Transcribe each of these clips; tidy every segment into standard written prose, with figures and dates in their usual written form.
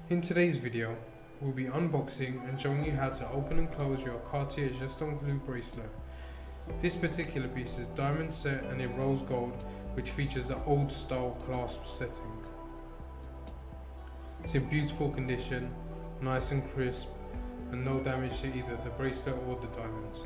In today's video, we'll be unboxing and showing you how to open and close your Cartier Juste Un Clou bracelet. This particular piece is diamond set and in rose gold, which features the old style clasp setting. It's in beautiful condition, nice and crisp, and no damage to either the bracelet or the diamonds.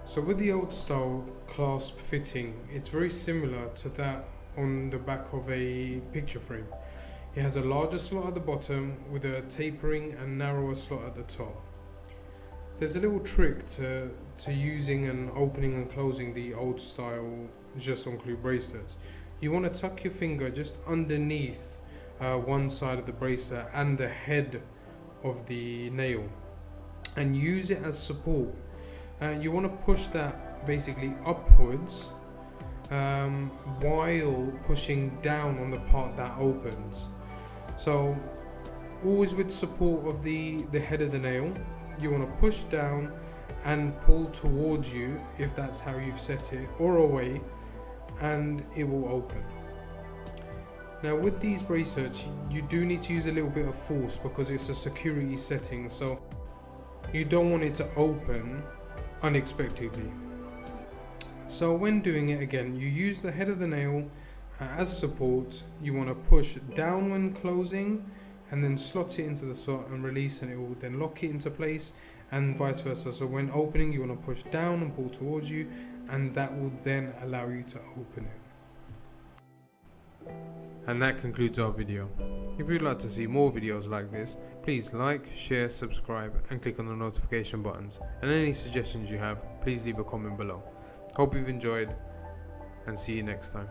So with the old style clasp fitting, it's very similar to that on the back of a picture frame. It has a larger slot at the bottom with a tapering and narrower slot at the top. There's a little trick to using and opening and closing the old style Juste Un Clou bracelets. You want to tuck your finger just underneath one side of the bracelet and the head of the nail and use it as support. You want to push that basically upwards while pushing down on the part that opens. So always with support of the head of the nail, you want to push down and pull towards you if that's how you've set it, or away, and it will open. Now with these bracelets, you do need to use a little bit of force because it's a security setting, so you don't want it to open unexpectedly. So when doing it again, you use the head of the nail as support. You want to push down when closing and then slot it into the slot and release, and it will then lock it into place, and vice versa. So when opening, you want to push down and pull towards you, and that will then allow you to open it. And that concludes our video. If you'd like to see more videos like this, please like, share, subscribe and click on the notification buttons. And any suggestions you have, please leave a comment below. Hope you've enjoyed and see you next time.